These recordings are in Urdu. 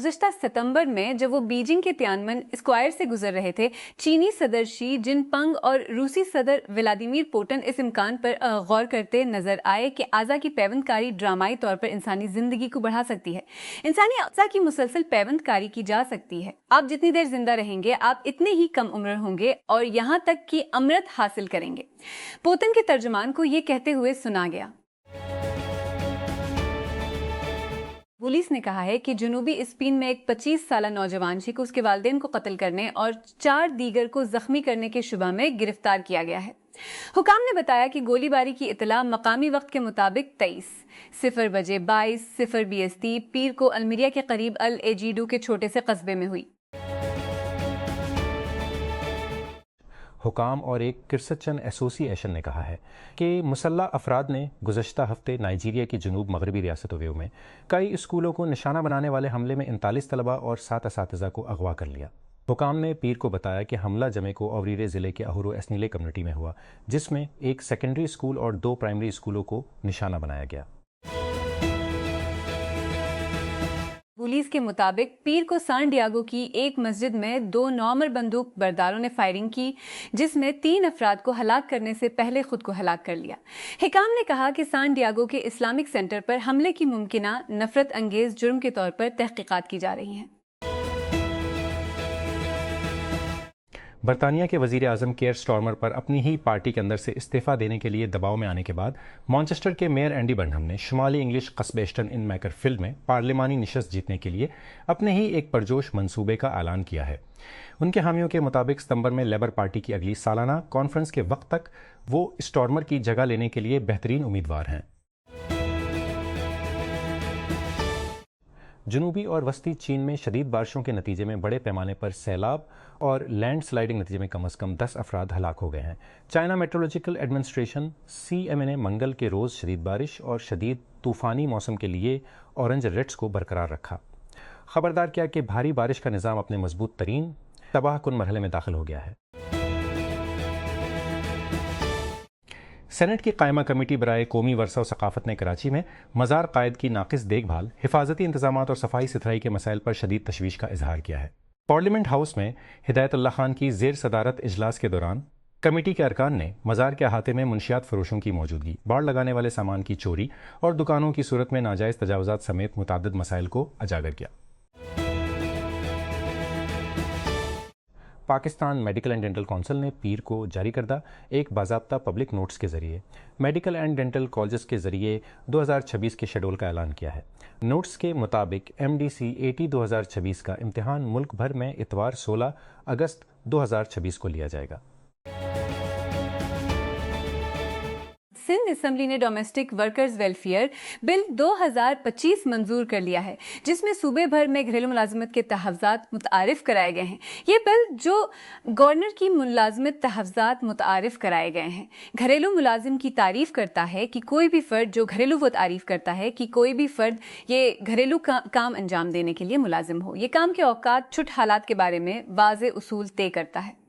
گزشتہ ستمبر میں جب وہ بیجنگ کے تیانمن اسکوائر سے گزر رہے تھے، چینی صدر شی جن پنگ اور روسی صدر ولادیمیر پوٹن اس امکان پر غور کرتے نظر آئے کہ اعضاء کی پیوند کاری ڈرامائی طور پر انسانی زندگی کو بڑھا سکتی ہے۔ انسانی اعضاء کی مسلسل پیوند کاری کی جا سکتی ہے۔ آپ جتنی دیر زندہ رہیں گے، آپ اتنے ہی کم عمر ہوں گے اور یہاں تک کہ امرت حاصل کریں گے۔ پوتن کے ترجمان کو یہ کہتے ہوئے سنا گیا۔ پولیس نے کہا ہے کہ جنوبی اسپین میں ایک 25 سالہ نوجوان شی کو اس کے والدین کو قتل کرنے اور 4 دیگر کو زخمی کرنے کے شبہ میں گرفتار کیا گیا ہے۔ حکام نے بتایا کہ گولی باری کی اطلاع مقامی وقت کے مطابق 23:22 BST پیر کو المریہ کے قریب الایجیڈو کے چھوٹے سے قصبے میں ہوئی۔ حکام اور ایک کرسچن ایسوسی ایشن نے کہا ہے کہ مسلح افراد نے گزشتہ ہفتے نائجیریا کی جنوب مغربی ریاست اویو میں کئی اسکولوں کو نشانہ بنانے والے حملے میں 39 طلبہ اور 7 اساتذہ کو اغوا کر لیا۔ حکام نے پیر کو بتایا کہ حملہ جمعے کو اوریرے ضلع کے اہورو ایسنیلے کمیونٹی میں ہوا، جس میں ایک سیکنڈری اسکول اور 2 پرائمری اسکولوں کو نشانہ بنایا گیا۔ پولیس کے مطابق پیر کو سان ڈیاگو کی ایک مسجد میں 2 نوآمر بندوق برداروں نے فائرنگ کی، جس میں 3 افراد کو ہلاک کرنے سے پہلے خود کو ہلاک کر لیا۔ حکام نے کہا کہ سان ڈیاگو کے اسلامک سینٹر پر حملے کی ممکنہ نفرت انگیز جرم کے طور پر تحقیقات کی جا رہی ہیں۔ برطانیہ کے وزیر اعظم کیئر سٹارمر پر اپنی ہی پارٹی کے اندر سے استعفیٰ دینے کے لیے دباؤ میں آنے کے بعد مانچسٹر کے میئر اینڈی برنہم نے شمالی انگلش قصبے ایشٹن ان میکر فیلڈ میں پارلیمانی نشست جیتنے کے لیے اپنے ہی ایک پرجوش منصوبے کا اعلان کیا ہے۔ ان کے حامیوں کے مطابق ستمبر میں لیبر پارٹی کی اگلی سالانہ کانفرنس کے وقت تک وہ سٹارمر کی جگہ لینے کے لیے بہترین امیدوار ہیں۔ جنوبی اور وسطی چین میں شدید بارشوں کے نتیجے میں بڑے پیمانے پر سیلاب اور لینڈ سلائڈنگ نتیجے میں کم از کم 10 افراد ہلاک ہو گئے ہیں۔ چائنا میٹرولوجیکل ایڈمنسٹریشن CMA نے منگل کے روز شدید بارش اور شدید طوفانی موسم کے لیے اورنج ریڈز کو برقرار رکھا، خبردار کیا کہ بھاری بارش کا نظام اپنے مضبوط ترین تباہ کن مرحلے میں داخل ہو گیا ہے۔ سینٹ کی قائمہ کمیٹی برائے قومی ورثہ و ثقافت نے کراچی میں مزار قائد کی ناقص دیکھ بھال، حفاظتی انتظامات اور صفائی ستھرائی کے مسائل پر شدید تشویش کا اظہار کیا ہے۔ پارلیمنٹ ہاؤس میں ہدایت اللہ خان کی زیر صدارت اجلاس کے دوران کمیٹی کے ارکان نے مزار کے احاطے میں منشیات فروشوں کی موجودگی، باڑ لگانے والے سامان کی چوری اور دکانوں کی صورت میں ناجائز تجاوزات سمیت متعدد مسائل کو اجاگر کیا۔ Pakistan medical and dental council نے پیر کو جاری کردہ ایک باضابطہ پبلک نوٹس کے ذریعے میڈیکل اینڈ ڈینٹل کالجز کے ذریعے 2026 کے شیڈول کا اعلان کیا ہے۔ نوٹس کے مطابق MDC AT 2026 کا امتحان ملک بھر میں اتوار 16 اگست 2026 کو لیا جائے گا۔ سندھ اسمبلی نے ڈومیسٹک ورکرز ویلفیئر بل 2025 منظور کر لیا ہے، جس میں صوبے بھر میں گھریلو ملازمت کے تحفظات متعارف کرائے گئے ہیں۔ یہ بل جو گورنر کی ملازمت تحفظات متعارف کرائے گئے ہیں، گھریلو ملازم کی تعریف کرتا ہے کہ کوئی بھی فرد جو گھریلو وہ تعریف کرتا ہے کہ کوئی بھی فرد یہ گھریلو کام انجام دینے کے لیے ملازم ہو۔ یہ کام کے اوقات، چھٹ حالات کے بارے میں واضح اصول طے کرتا ہے۔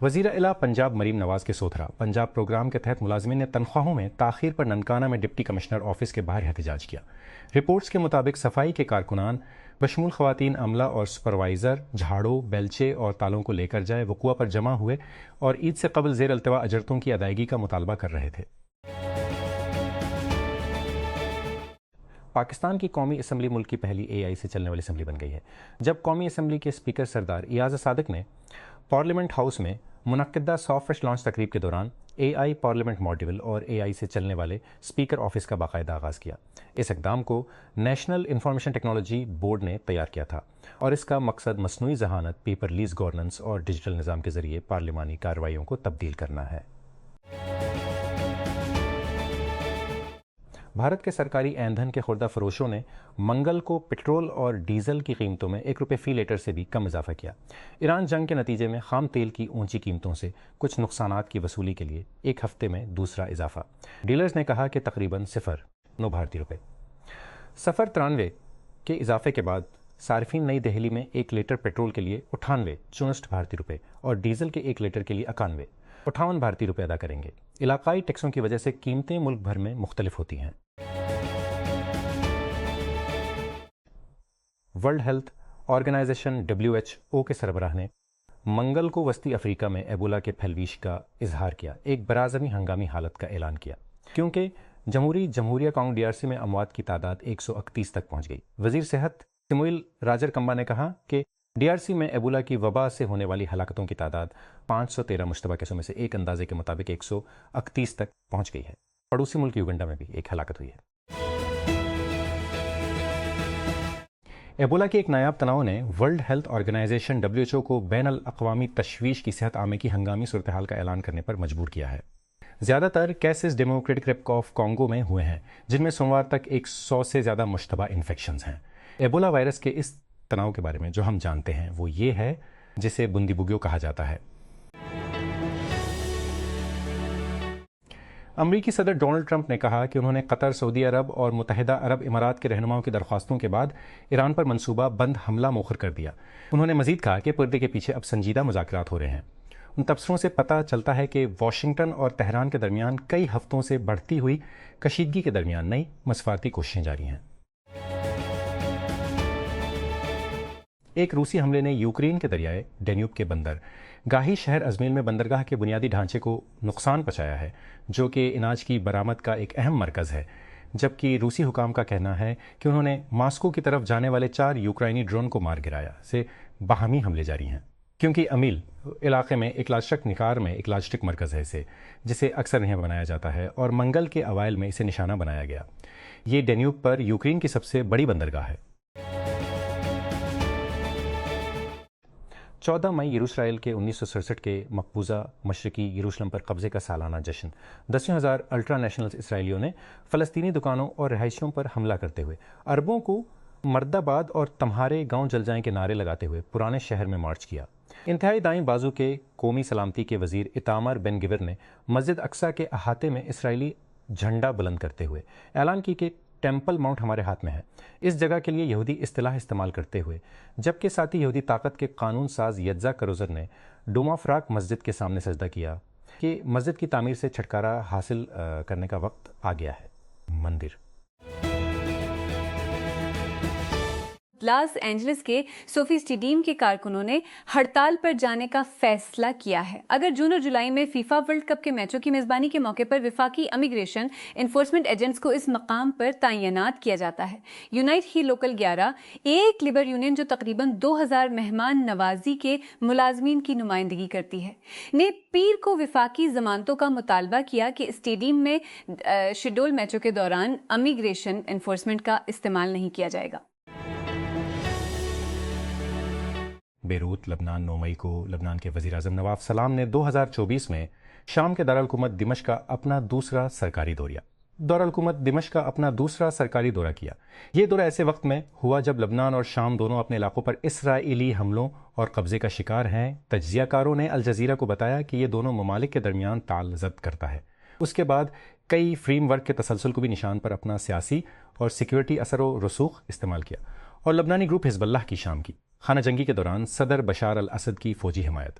وزیر اعلیٰ پنجاب مریم نواز کے سوتھرا پنجاب پروگرام کے تحت ملازمین نے تنخواہوں میں تاخیر پر ننکانہ میں ڈپٹی کمشنر آفس کے باہر احتجاج کیا۔ رپورٹس کے مطابق صفائی کے کارکنان بشمول خواتین عملہ اور سپروائزر جھاڑوں، بیلچے اور تالوں کو لے کر جائے وقوع پر جمع ہوئے اور عید سے قبل زیر التواء اجرتوں کی ادائیگی کا مطالبہ کر رہے تھے۔ پاکستان کی قومی اسمبلی ملک کی پہلی AI سے چلنے والی اسمبلی بن گئی ہے، جب قومی اسمبلی کے اسپیکر سردار ایاز صادق نے پارلیمنٹ ہاؤس میں منعقدہ سافٹ لانچ تقریب کے دوران AI پارلیمنٹ ماڈیول اور AI سے چلنے والے اسپیکر آفس کا باقاعدہ آغاز کیا۔ اس اقدام کو نیشنل انفارمیشن ٹیکنالوجی بورڈ نے تیار کیا تھا اور اس کا مقصد مصنوعی ذہانت، پیپر لیس گورننس اور ڈیجیٹل نظام کے ذریعے پارلیمانی کارروائیوں کو تبدیل کرنا ہے۔ بھارت کے سرکاری ایندھن کے خوردہ فروشوں نے منگل کو پٹرول اور ڈیزل کی قیمتوں میں ₹1 فی لیٹر سے بھی کم اضافہ کیا۔ ایران جنگ کے نتیجے میں خام تیل کی اونچی قیمتوں سے کچھ نقصانات کی وصولی کے لیے ایک ہفتے میں دوسرا اضافہ۔ ڈیلرز نے کہا کہ تقریباً 0.9 بھارتی روپے۔ 93 کے اضافے کے بعد صارفین نئی دہلی میں 1 لیٹر پٹرول کے لیے 98 بھارتی روپے اور ڈیزل کے 1 لیٹر کے لیے 58 بھارتی روپے ادا کریں گے۔ علاقائی ٹیکسوں کی وجہ سے قیمتیں ملک بھر میں مختلف ہوتی ہیں۔ ورلڈ ہیلتھ آرگنائزیشن WHO کے سربراہ نے منگل کو وسطی افریقہ میں ایبولا کے پھیلویش کا اظہار کیا، ایک براعظمی ہنگامی حالت کا اعلان کیا کیونکہ جمہوریہ کانگو DRC میں اموات کی تعداد 131 تک پہنچ گئی۔ وزیر صحت سموئل راجر کمبا نے کہا کہ DRC میں ایبولا کی وبا سے ہونے والی ہلاکتوں کی تعداد 513 مشتبہ کیسوں میں سے ایک اندازے کے مطابق 131 تک پہنچ گئی ہے۔ پڑوسی ملک یوگنڈا میں بھی ایک ہلاکت ہوئی ہے۔ ایبولا کے ایک نایاب تناؤ نے ورلڈ ہیلتھ آرگنائزیشن WHO کو بین الاقوامی تشویش کی صحت عامہ کی ہنگامی صورتحال کا اعلان کرنے پر مجبور کیا ہے۔ زیادہ تر cases democratic republic of Congo میں ہوئے ہیں، جن میں سوموار تک 100 سے زیادہ مشتبہ انفیکشنز ہیں۔ ایبولا وائرس کے اس تناؤ کے بارے میں جو ہم جانتے ہیں وہ یہ ہے جسے بندی بگیو کہا جاتا ہے۔ امریکی صدر ڈونلڈ ٹرمپ نے کہا کہ انہوں نے قطر، سعودی عرب اور متحدہ عرب امارات کے رہنماؤں کی درخواستوں کے بعد ایران پر منصوبہ بند حملہ مؤخر کر دیا۔ انہوں نے مزید کہا کہ پردے کے پیچھے اب سنجیدہ مذاکرات ہو رہے ہیں۔ ان تبصروں سے پتہ چلتا ہے کہ واشنگٹن اور تہران کے درمیان کئی ہفتوں سے بڑھتی ہوئی کشیدگی کے درمیان نئی مسفارتی کوششیں جاری ہیں۔ ایک روسی حملے نے یوکرین کے دریائے ڈینیوب کے بندر گاہی شہر ازمیل میں بندرگاہ کے بنیادی ڈھانچے کو نقصان پہنچایا ہے، جو کہ اناج کی برآمد کا ایک اہم مرکز ہے، جبکہ روسی حکام کا کہنا ہے کہ انہوں نے ماسکو کی طرف جانے والے 4 یوکرائنی ڈرون کو مار گرایا۔ سے باہمی حملے جاری ہیں کیونکہ امیل علاقے میں ایک لاجسٹک نکار میں ایک لاجسٹک مرکز ہے جسے اکثر نہیں بنایا جاتا ہے، اور منگل کے اوائل میں اسے نشانہ بنایا گیا۔ یہ ڈینیوب پر یوکرین کی سب سے بڑی بندرگاہ ہے۔ 14 مئی یروشلم کے 1967 کے مقبوضہ مشرقی یروشلم پر قبضے کا سالانہ جشن۔ 10,000 الٹرا نیشنل اسرائیلیوں نے فلسطینی دکانوں اور رہائشیوں پر حملہ کرتے ہوئے عربوں کو مرد آباد اور تمہارے گاؤں جل جائیں کے نعرے لگاتے ہوئے پرانے شہر میں مارچ کیا۔ انتہائی دائیں بازو کے قومی سلامتی کے وزیر ایتامر بن گویر نے مسجد اقصیٰ کے احاطے میں اسرائیلی جھنڈا بلند کرتے ہوئے اعلان کی کہ ٹیمپل ماؤنٹ ہمارے ہاتھ میں ہے، اس جگہ کے لیے یہودی اصطلاح استعمال کرتے ہوئے، جبکہ ساتھی یہودی طاقت کے قانون ساز یتزا کروزر نے ڈوما فراق مسجد کے سامنے سجدہ کیا کہ مسجد کی تعمیر سے چھٹکارا حاصل کرنے کا وقت آ گیا ہے۔ مندر لاس اینجلس کے سوفی اسٹیڈیم کے کارکنوں نے ہڑتال پر جانے کا فیصلہ کیا ہے۔ اگر جون اور جولائی میں فیفا ورلڈ کپ کے میچوں کی میزبانی کے موقع پر وفاقی امیگریشن انفورسمنٹ ایجنٹس کو اس مقام پر تعینات کیا جاتا ہے، یونائٹ ہی لوکل 11 ایک لیبر یونین جو تقریباً 2000 مہمان نوازی کے ملازمین کی نمائندگی کرتی ہے، نے پیر کو وفاقی ضمانتوں کا مطالبہ کیا کہ اسٹیڈیم میں شیڈول میچوں کے دوران امیگریشن انفورسمنٹ کا استعمال نہیں کیا جائے گا۔ بیروت لبنان 9 مئی کو لبنان کے وزیر اعظم نواف سلام نے 2024 میں شام کے دارالحکومت دمشق کا اپنا دوسرا سرکاری دورہ کیا۔ یہ دورہ ایسے وقت میں ہوا جب لبنان اور شام دونوں اپنے علاقوں پر اسرائیلی حملوں اور قبضے کا شکار ہیں۔ تجزیہ کاروں نے الجزیرہ کو بتایا کہ یہ دونوں ممالک کے درمیان تال زد کرتا ہے۔ اس کے بعد کئی فریم ورک کے تسلسل کو بھی نشان پر اپنا سیاسی اور سیکیورٹی اثر و رسوخ استعمال کیا، اور لبنانی گروپ حزب اللہ کی شام کی خانہ جنگی کے دوران صدر بشار الاسد کی فوجی حمایت۔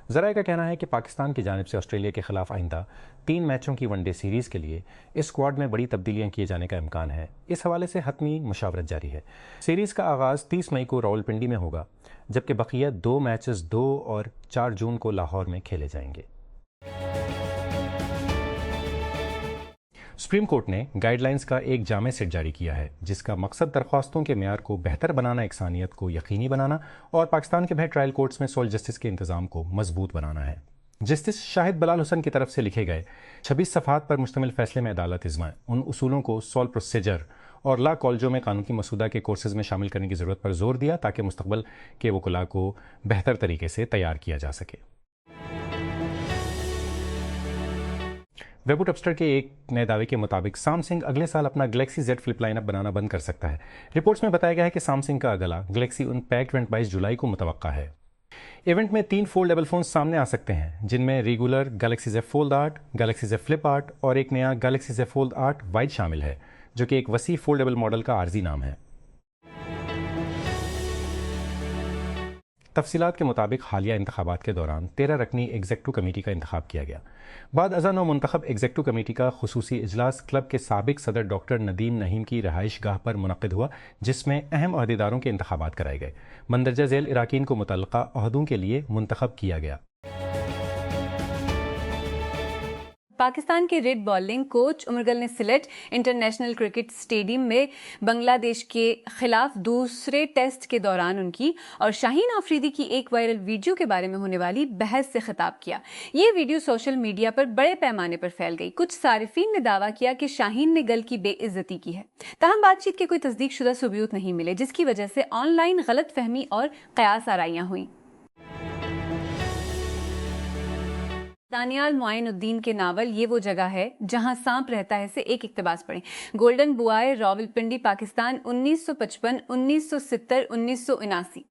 ذرائع کا کہنا ہے کہ پاکستان کی جانب سے آسٹریلیا کے خلاف آئندہ 3 میچوں کی ون ڈے سیریز کے لیے اس اسکواڈ میں بڑی تبدیلیاں کیے جانے کا امکان ہے۔ اس حوالے سے حتمی مشاورت جاری ہے۔ سیریز کا آغاز 30 مئی کو راولپنڈی میں ہوگا، جبکہ بقیہ 2 میچز 2 اور 4 جون کو لاہور میں کھیلے جائیں گے۔ سپریم کورٹ نے گائیڈ لائنز کا ایک جامع سیٹ جاری کیا ہے، جس کا مقصد درخواستوں کے معیار کو بہتر بنانا، یکسانیت کو یقینی بنانا اور پاکستان کے بہر ٹرائل کورٹس میں سول جسٹس کے انتظام کو مضبوط بنانا ہے۔ جسٹس شاہد بلال حسن کی طرف سے لکھے گئے 26 صفحات پر مشتمل فیصلے میں عدالت ازمائے ان اصولوں کو سول پروسیجر اور لا کالجوں میں قانون کی مسودہ کے کورسز میں شامل کرنے کی ضرورت پر زور دیا تاکہ مستقبل کے وکلاء کو بہتر طریقے سے تیار کیا جا سکے۔ ویبو ٹپسٹر کے ایک نئے دعوے کے مطابق سامسنگ اگلے سال اپنا Galaxy Z Flip line up بنانا بند کر سکتا ہے۔ رپورٹس میں بتایا گیا ہے کہ سامسنگ کا اگلا گلیکسی ان پیکڈ ایونٹ 22 جولائی کو متوقع ہے۔ ایونٹ میں 3 فولڈیبل فونز سامنے آ سکتے ہیں، جن میں regular Galaxy Z Fold 8، Galaxy Z Flip 8 اور ایک نیا گلیکسی زیڈ فولڈ 8 وائڈ شامل ہے، جو کہ ایک وسیع فولڈیبل ماڈل کا عارضی نام ہے۔ تفصیلات کے مطابق حالیہ انتخابات کے دوران 13 رکنی ایگزیکٹو کمیٹی کا انتخاب کیا گیا۔ بعد ازاں نو منتخب ایگزیکٹو کمیٹی کا خصوصی اجلاس کلب کے سابق صدر ڈاکٹر ندیم نعیم کی رہائش گاہ پر منعقد ہوا، جس میں اہم عہدیداروں کے انتخابات کرائے گئے۔ مندرجہ ذیل اراکین کو متعلقہ عہدوں کے لیے منتخب کیا گیا۔ پاکستان کے ریڈ بالنگ کوچ عمر گل نے سلیٹ انٹرنیشنل کرکٹ اسٹیڈیم میں بنگلہ دیش کے خلاف دوسرے ٹیسٹ کے دوران ان کی اور شاہین آفریدی کی ایک وائرل ویڈیو کے بارے میں ہونے والی بحث سے خطاب کیا۔ یہ ویڈیو سوشل میڈیا پر بڑے پیمانے پر پھیل گئی۔ کچھ صارفین نے دعویٰ کیا کہ شاہین نے گل کی بے عزتی کی ہے، تاہم بات چیت کے کوئی تصدیق شدہ ثبوت نہیں ملے، جس کی وجہ سے آن لائن غلط فہمی اور قیاس آرائیاں ہوئیں۔ دانیال معین الدین کے ناول یہ وہ جگہ ہے جہاں سانپ رہتا ہے سے ایک اقتباس پڑھیں۔ Golden boy, Rawalpindi, Pakistan, 1955، 1970، 1979۔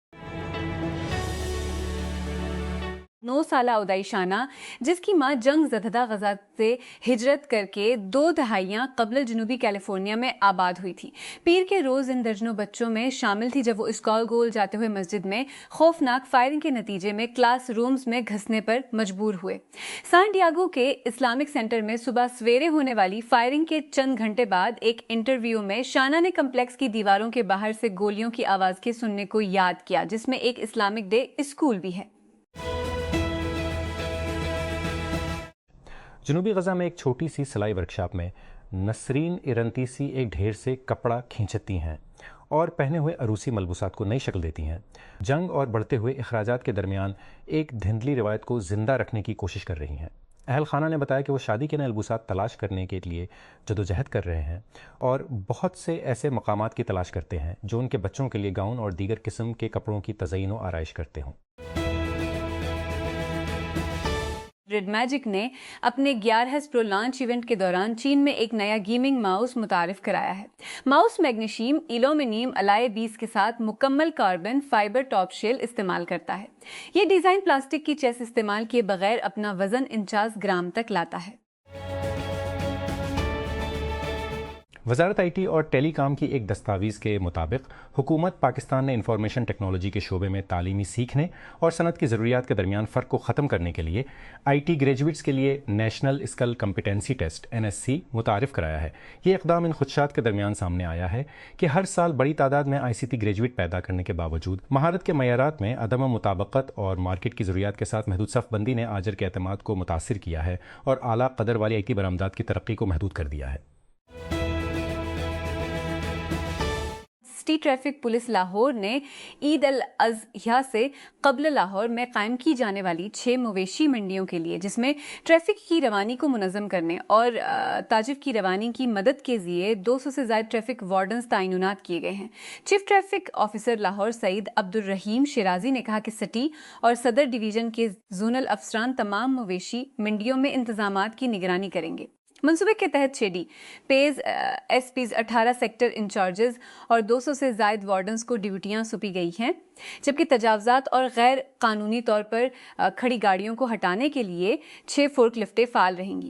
9 سالہ ادائی شانہ، جس کی ماں جنگ زدہ غزہ سے ہجرت کر کے 2 دہائیاں قبل جنوبی کیلیفورنیا میں آباد ہوئی تھی، پیر کے روز ان درجنوں بچوں میں شامل تھی جب وہ اسکول گول جاتے ہوئے مسجد میں خوفناک فائرنگ کے نتیجے میں کلاس رومز میں گھسنے پر مجبور ہوئے۔ سان ڈیاگو کے اسلامک سینٹر میں صبح سویرے ہونے والی فائرنگ کے چند گھنٹے بعد ایک انٹرویو میں شانہ نے کمپلیکس کی دیواروں کے باہر سے گولیوں کی آواز کے سننے کو یاد کیا، جس میں ایک اسلامک ڈے اسکول بھی ہے۔ جنوبی غزہ میں ایک چھوٹی سی سلائی ورکشاپ میں نسرین ارنتیسی ایک ڈھیر سے کپڑا کھینچتی ہیں اور پہنے ہوئے عروسی ملبوسات کو نئی شکل دیتی ہیں۔ جنگ اور بڑھتے ہوئے اخراجات کے درمیان ایک دھندلی روایت کو زندہ رکھنے کی کوشش کر رہی ہیں۔ اہل خانہ نے بتایا کہ وہ شادی کے نئے ملبوسات تلاش کرنے کے لیے جدوجہد کر رہے ہیں اور بہت سے ایسے مقامات کی تلاش کرتے ہیں جو ان کے بچوں کے لیے گاؤن اور دیگر قسم کے کپڑوں کی تزئین و آرائش کرتے ہوں۔ ریڈ میجک نے اپنے 11 پرو لانچ ایونٹ کے دوران چین میں ایک نیا گیمنگ ماؤس متعارف کرایا ہے۔ ماؤس میگنیشیم ایلومینیم الائے 20 کے ساتھ مکمل کاربن فائبر ٹاپ شیل استعمال کرتا ہے۔ یہ ڈیزائن پلاسٹک کی چیس استعمال کیے بغیر اپنا وزن 49 گرام تک لاتا ہے۔ وزارت آئی ٹی اور ٹیلی کام کی ایک دستاویز کے مطابق حکومت پاکستان نے انفارمیشن ٹیکنالوجی کے شعبے میں تعلیمی سیکھنے اور صنعت کی ضروریات کے درمیان فرق کو ختم کرنے کے لیے آئی ٹی گریجویٹس کے لیے national skill competency test NSC متعارف کرایا ہے۔ یہ اقدام ان خدشات کے درمیان سامنے آیا ہے کہ ہر سال بڑی تعداد میں ICT گریجویٹ پیدا کرنے کے باوجود مہارت کے معیارات میں عدم مطابقت اور مارکیٹ کی ضروریات کے ساتھ محدود صف بندی نے آجر کے اعتماد کو متاثر کیا ہے اور اعلیٰ قدر والی IT برآمدات کی ترقی کو محدود کر دیا ہے۔ سٹی ٹریفک پولیس لاہور نے عید الاضحیٰ سے قبل لاہور میں قائم کی جانے والی 6 مویشی منڈیوں کے لیے، جس میں ٹریفک کی روانی کو منظم کرنے اور تاجر کی روانی کی مدد کے لیے 200 سے زائد ٹریفک وارڈنز تعینات کیے گئے ہیں۔ چیف ٹریفک آفیسر لاہور سعید عبدالرحیم شیرازی نے کہا کہ سٹی اور صدر ڈویژن کے زونل افسران تمام مویشی منڈیوں میں انتظامات کی نگرانی کریں گے۔ منصوبے کے تحت 6D Ps SPs 18 sector in-charges اور 200 سے زائد وارڈنز کو ڈیوٹیاں سونپی گئی ہیں، جبکہ تجاوزات اور غیر قانونی طور پر کھڑی گاڑیوں کو ہٹانے کے لیے 6 فورک لفٹیں فعال رہیں گی۔